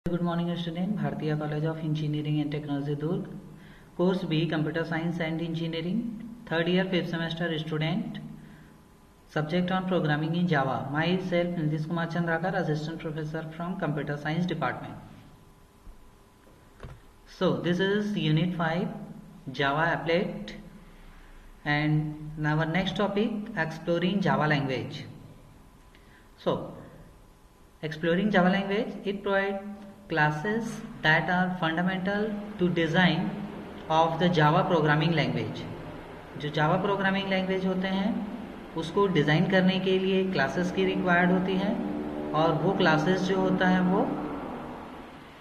Good morning student, Bharatiya College of Engineering and Technology Durg, course B Computer Science and Engineering, third year 5th semester student, subject on programming in Java. Myself Nitish Kumar Chandrakar, assistant professor from Computer Science department. So this is unit 5 Java applet, and now our next topic exploring Java language. So exploring Java language, it provides classes that are fundamental to design of the Java programming language. जो Java programming language होते हैं उसको design करने के लिए classes की required होती है, और वो क्लासेस जो होता है वो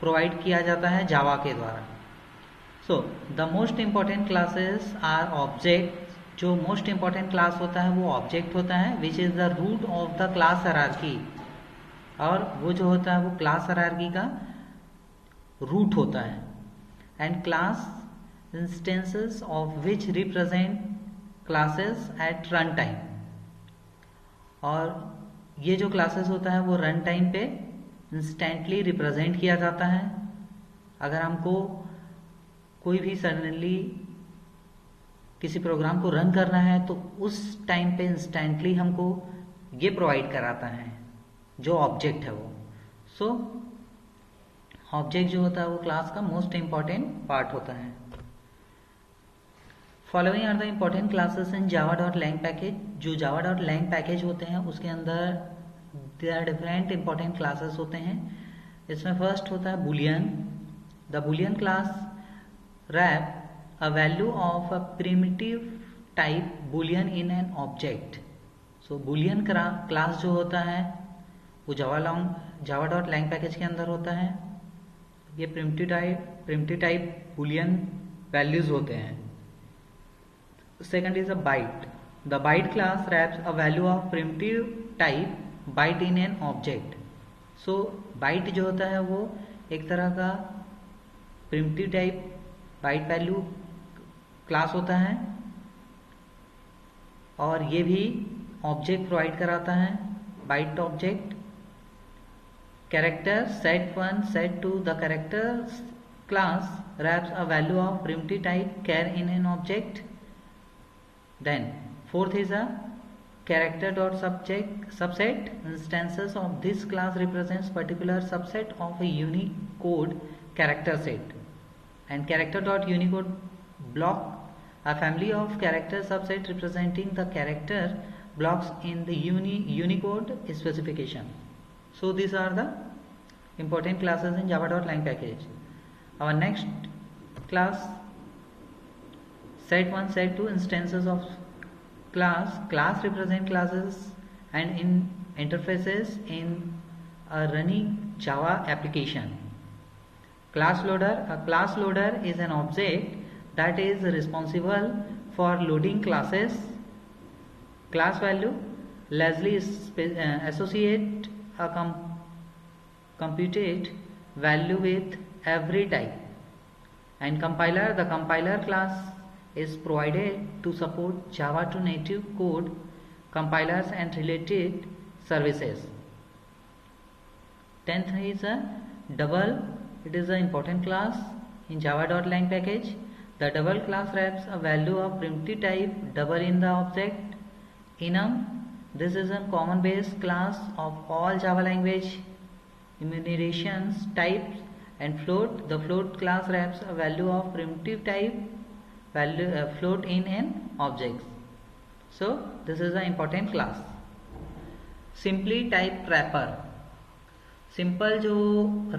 प्रोवाइड किया जाता है जावा के द्वारा. So the most important classes are object. जो मोस्ट इम्पॉर्टेंट क्लास होता है वो ऑब्जेक्ट होता है, which is the root of the class hierarchy. और वो जो होता है वो क्लास हायरार्की का रूट होता है. And class instances of which represent classes at run time. और ये जो क्लासेस होता है वो रन टाइम पे इंस्टेंटली रिप्रेजेंट किया जाता है. अगर हमको कोई भी सडनली किसी प्रोग्राम को रन करना है तो उस टाइम पे इंस्टेंटली हमको ये प्रोवाइड कराता है जो ऑब्जेक्ट है वो. सो ऑब्जेक्ट जो होता है वो क्लास का मोस्ट इंपॉर्टेंट पार्ट होता है. Following are the important classes in java.lang package. जो java.lang पैकेज होते हैं उसके अंदर there are different important classes होते हैं. इसमें फर्स्ट होता है Boolean. The Boolean class wrap a value of a primitive type Boolean in an object. So Boolean class जो होता है वो java.lang पैकेज के अंदर होता है. ये प्रिमिटिव टाइप बूलियन वैल्यूज होते हैं. Second is a byte. The byte class wraps a value of primitive type byte in an object. So byte जो होता है वो एक तरह का primitive type byte value class होता है, और ये भी ऑब्जेक्ट प्रोवाइड कराता है, byte object. Character set1 set2. The characters class wraps a value of primitive type char in an object. Then fourth is a character dot subset. Instances of this class represents particular subset of a Unicode character set. And character dot Unicode block a family of character subset representing the character blocks in the Unicode specification. So these are the important classes in java.lang package. Our next class set1 set2 instances of class represent classes and in interfaces in a running Java application. Class loader. A class loader is an object that is responsible for loading classes. Class value largely associate a computed value with every type. And compiler. The compiler class is provided to support Java to native code compilers and related services. 10th is a double. It is an important class in java.lang package. The double class wraps a value of primitive type double in the object. Enum. This is a common base class of all Java language enumerations types. And float. The float class wraps a value of primitive type float in an object. So this is an important class. Simply type wrapper. Simple जो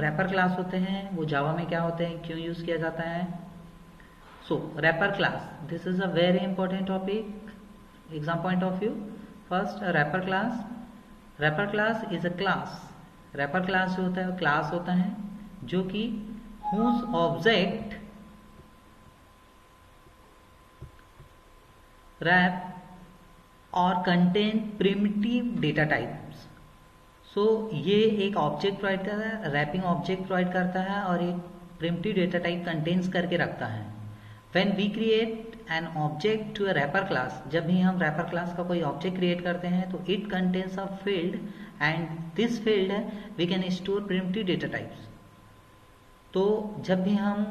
wrapper class होते हैं वो जावा में क्या होते हैं, क्यों use किया जाता है. So wrapper class, this is a very important topic exam point of view. First wrapper class. Wrapper class is a class. Wrapper class जो होता है क्लास होता है जो कि whose object wrap or contain primitive data types. सो ये एक object provide करता है, रैपिंग ऑब्जेक्ट प्रोवाइड करता है और एक प्रिमिटिव डेटा टाइप कंटेन्स करके रखता है. When we create an object to a wrapper class, जब भी हम रैपर क्लास का कोई ऑब्जेक्ट क्रिएट करते हैं तो it contains a field, and this field we can store primitive data types. तो जब भी हम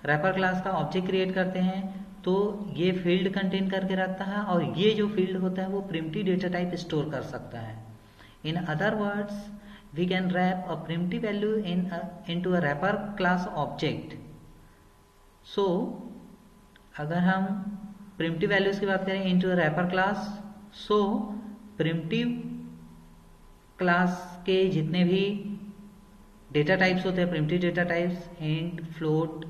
रैपर क्लास का ऑब्जेक्ट क्रिएट करते हैं तो ये फील्ड कंटेन करके रखता है, और ये जो फील्ड होता है वो प्रिमिटिव डेटा टाइप स्टोर कर सकता है. In other words we can wrap a primitive value into a wrapper class object. So अगर हम प्रिमिटिव वैल्यूज की बात करें into a wrapper class, so primitive class के जितने भी डेटा टाइप्स होते हैं, primitive data types, int, float,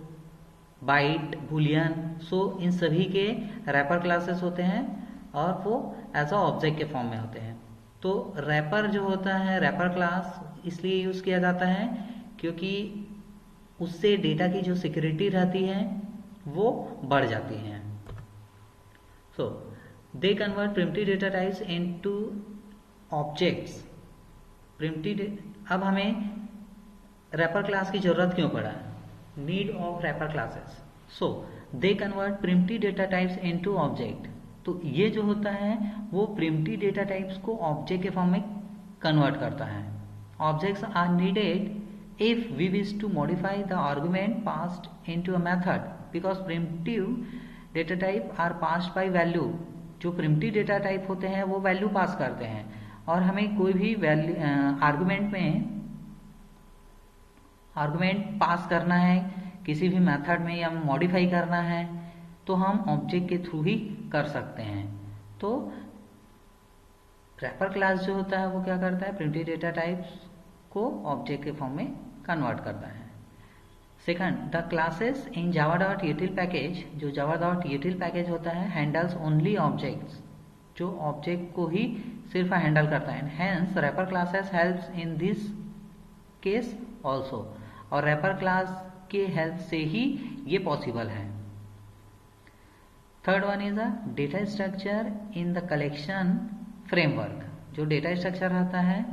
byte, boolean, so इन सभी के रैपर क्लासेस होते हैं और वो एज अ ऑब्जेक्ट के फॉर्म में होते हैं. तो रैपर जो होता है, रैपर क्लास इसलिए यूज किया जाता है क्योंकि उससे डेटा की जो सिक्योरिटी रहती है वो बढ़ जाती है. So they convert primitive data types into objects. अब हमें रैपर क्लास की जरूरत क्यों पड़ा? Need of wrapper classes. So they convert primitive data types into object. तो ये जो होता है वो प्रिमिटिव डेटा टाइप्स को ऑब्जेक्ट के फॉर्म में कन्वर्ट करता है. Objects are needed if we wish to modify the argument passed into a method, because primitive data type are passed by value. जो प्रिमिटिव डेटा टाइप होते हैं वो value pass करते हैं, और हमें कोई भी वैल्यू आर्गुमेंट पास करना है किसी भी मेथड में या मॉडिफाई करना है तो हम ऑब्जेक्ट के थ्रू ही कर सकते हैं. तो रैपर क्लास जो होता है वो क्या करता है? प्रिमिटिव डेटा टाइप्स को ऑब्जेक्ट के फॉर्म में कन्वर्ट करता है. Second, the classes in java.util package, जो java.util पैकेज होता है, हैंडल्स ओनली ऑब्जेक्ट्स, जो ऑब्जेक्ट को ही सिर्फ हैंडल करता है. Hence wrapper classes helps in this case also. और रैपर क्लास के हेल्प से ही ये पॉसिबल है. Third one is a data structure in the collection framework. जो डेटा स्ट्रक्चर रहता है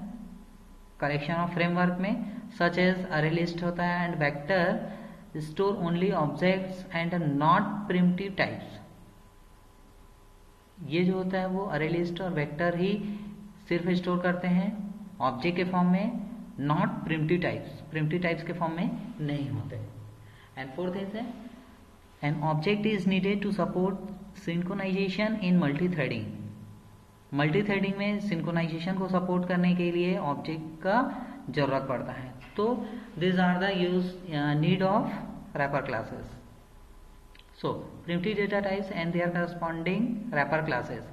कलेक्शन ऑफ फ्रेमवर्क में, सच एज अरे लिस्ट होता है and vector store only objects and not primitive types. ये जो होता है वो अरे लिस्ट और वेक्टर ही सिर्फ स्टोर करते हैं ऑब्जेक्ट के फॉर्म में, not primitive types. Primitive types के फॉर्म में नहीं होते. And fourth is an object is needed to support synchronization in multithreading. Multithreading में सिंक्रोनाइजेशन को सपोर्ट करने के लिए ऑब्जेक्ट का जरूरत पड़ता है. तो this are the use need of wrapper classes. So primitive data types and their corresponding wrapper classes.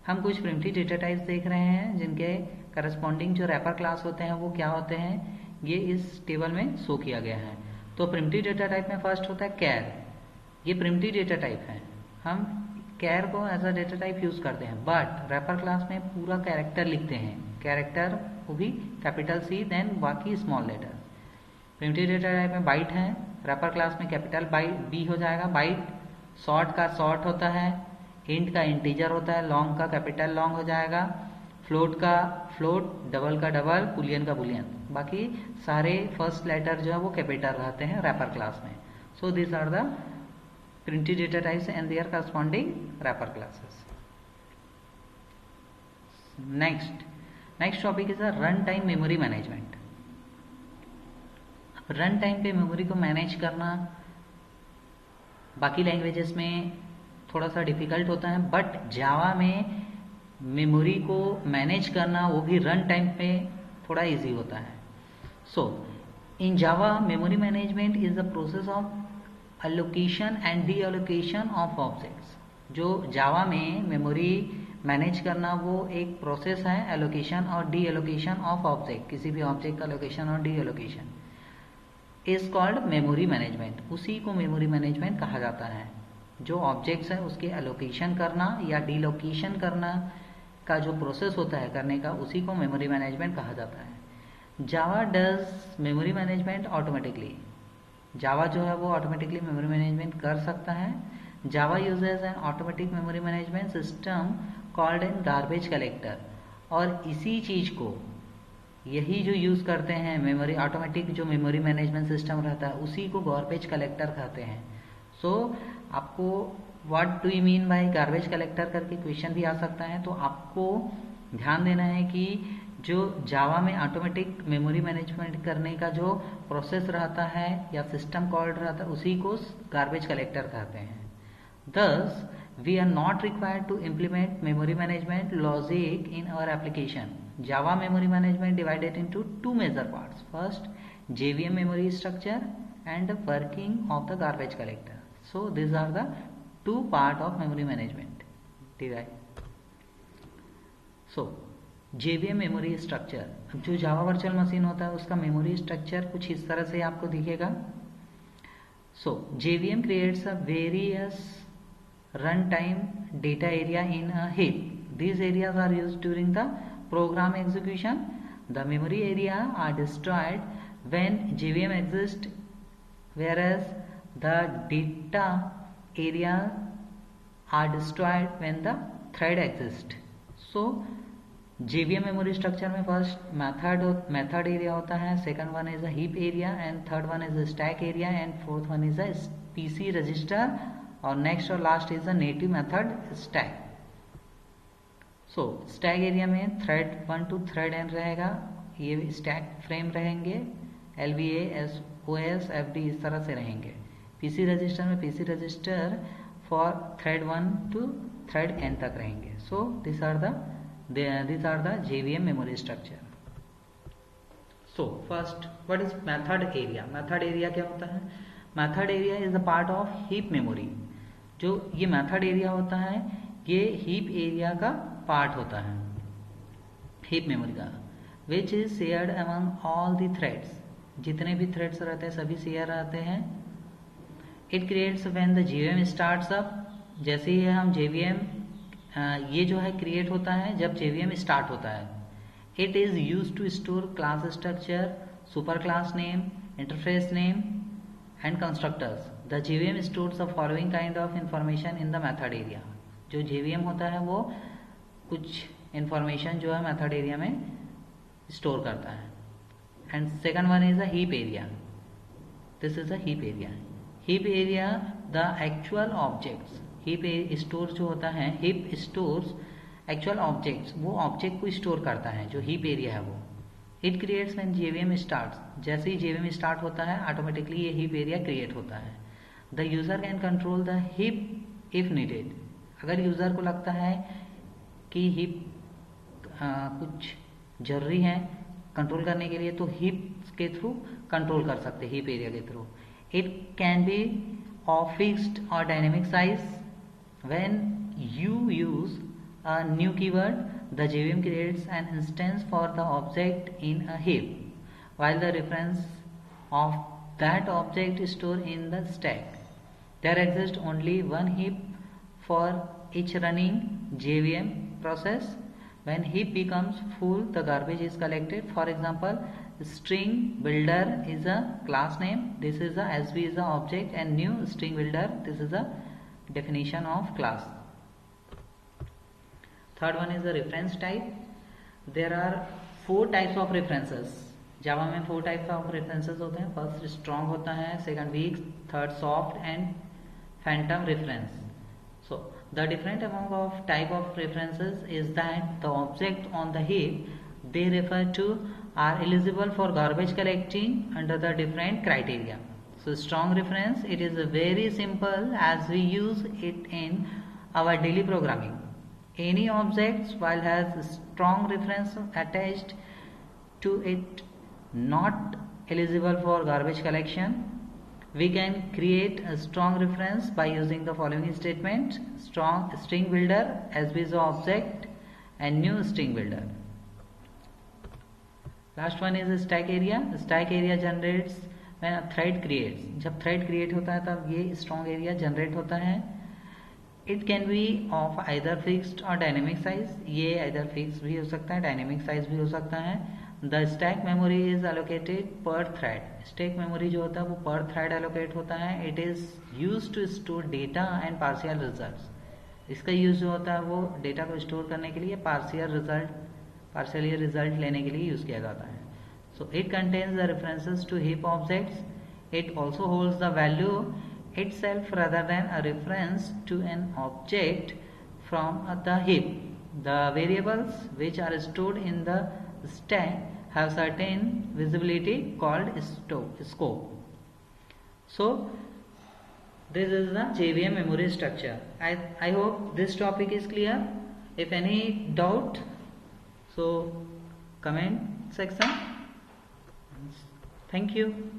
हम कुछ प्रिमिटिव डेटा टाइप्स देख रहे हैं जिनके करस्पॉन्डिंग जो रैपर क्लास होते हैं वो क्या होते हैं, ये इस टेबल में शो किया गया है. तो प्रिमिटिव डेटा टाइप में फर्स्ट होता है कैर. ये प्रिमिटिव डेटा टाइप है, हम कैर को as a data type use करते हैं. बट रैपर क्लास में पूरा कैरेक्टर लिखते हैं, कैरेक्टर वो भी कैपिटल C, देन बाकी small letter. Primitive data type में बाइट है, रैपर क्लास में कैपिटल B हो जाएगा बाइट. शॉर्ट का शॉर्ट होता है, इंट का इंटीजर होता है, लॉन्ग का कैपिटल लॉन्ग हो जाएगा, फ्लोट का फ्लोट, डबल का डबल, बुलियन का बुलियन. बाकी सारे फर्स्ट लेटर जो है वो कैपिटल रहते हैं रैपर क्लास में. So this are the primitive data types and their corresponding wrapper classes. Next topic is run time memory management. Run time पे मेमोरी को मैनेज करना बाकी लैंग्वेजेस में थोड़ा सा डिफिकल्ट होता है, बट जावा में मेमोरी को मैनेज करना वो भी रन टाइम पे थोड़ा इजी होता है. So in Java memory management is the process of allocation and deallocation of objects. जो जावा में मेमोरी मैनेज करना वो एक प्रोसेस है, एलोकेशन और डी एलोकेशन ऑफ ऑब्जेक्ट, किसी भी ऑब्जेक्ट का लोकेशन और D allocation is called memory management. उसी को मेमोरी मैनेजमेंट कहा जाता है. जो ऑब्जेक्ट्स है उसके एलोकेशन करना या डीलोकेशन करना का जो प्रोसेस होता है करने का, उसी को मेमोरी मैनेजमेंट कहा जाता है. Java does memory management automatically. Java जो है वो ऑटोमेटिकली मेमोरी मैनेजमेंट कर सकता है. Java uses an automatic memory management system called an garbage collector. और इसी चीज को यही जो यूज करते हैं मेमोरी ऑटोमेटिक जो मेमोरी मैनेजमेंट सिस्टम रहता है उसी को गार्बेज कलेक्टर कहते हैं. सो आपको what do you mean by garbage collector करके क्वेश्चन भी आ सकता है. तो आपको ध्यान देना है कि जो जावा में ऑटोमेटिक मेमोरी मैनेजमेंट करने का जो प्रोसेस रहता है या सिस्टम कॉल्ड रहता है उसी को गार्बेज कलेक्टर कहते हैं। Thus, we are not required to implement memory management logic in our application. Java memory management divided into two major parts. First, JVM memory structure and working of the garbage collector. So, these are the two part of memory management. So, JVM memory structure. अब जो Java virtual machine होता है उसका memory structure कुछ इस तरह से आपको दिखेगा. So, JVM creates a various runtime data area in a heap. These areas are used during the program execution. The memory area are destroyed when JVM exists, whereas the data area are destroyed when the thread exists. So JVM memory structure में first method area होता है, second one is a heap area and third one is a stack area and fourth one is a PC register और next और last is the native method stack. So stack area में thread 1 to thread n रहेगा, ये stack frame रहेंगे, LVA, SOS, FD इस तरह से रहेंगे। पीसी रजिस्टर में PC register for thread 1 to thread n तक रहेंगे। So this are the JVM memory structure. So first what is method area? Method area क्या होता है? Method area is the part of heap memory. जो ये method area होता है ये हीप एरिया का पार्ट होता है, हीप मेमोरी का, which is shared among all the threads. जितने भी थ्रेड्स रहते हैं सभी शेयर रहते हैं। It creates when the JVM starts up. जैसे ही हम JVM ये जो है क्रिएट होता है जब JVM स्टार्ट होता है। It is use to store class structure, super class name, interface name and constructors. The JVM stores the following kind of information in the method area. जो JVM होता है वो कुछ information जो है method area में store करता है। And second one is a heap area. This is a heap area. Heap area the actual objects. Heap store जो होता है, heap stores actual objects. वो object को store करता है जो heap area है वो। It creates when JVM starts. जैसे ही JVM स्टार्ट होता है ऑटोमेटिकली ये हीप एरिया क्रिएट होता है। The user can control the heap if needed. अगर यूजर को लगता है कि हीप कुछ जरूरी है कंट्रोल करने के लिए तो हीप के थ्रू कंट्रोल कर सकते हैं, हीप एरिया के through. It can be of fixed और dynamic size. When you use a new keyword, the JVM creates an instance for the object in a heap, while the reference of that object is stored in the stack. There exists only one heap for each running JVM process. When heap becomes full, the garbage is collected. For example, string builder is a class name. This is a SV is the object, and new string builder. This is a definition of class. Third one is the reference type. There are 4 types of references. Java में 4 types of references होते हैं। First strong होता है, second weak, third soft and phantom reference. So the different among of type of references is that the object on the heap they refer to are eligible for garbage collecting under the different criteria. So strong reference, it is very simple as we use it in our daily programming. Any objects while has strong reference attached to it not eligible for garbage collection. We can create a strong reference by using the following statement: strong string builder, SB is object, and new string builder. Last one is stack area. Stack area generates when a thread creates. जब thread create होता है तब ये strong area generate होता है। It can be of either fixed or dynamic size. ये either fixed भी हो सकता है, dynamic size भी हो सकता है। The stack memory is allocated per thread. Stack memory जो होता है वो per thread allocate होता है। It is used to store data and partial results. इसका यूज जो होता है वो डेटा को स्टोर करने के लिए, पार्शियल रिजल्ट लेने के लिए यूज किया जाता है। So it contains the references to heap objects. It also holds the value itself rather than a reference to an object from the heap. The variables which are stored in the stack have certain visibility called scope. So this is the JVM memory structure. I hope this topic is clear. If any doubt, so comment section. Thank you.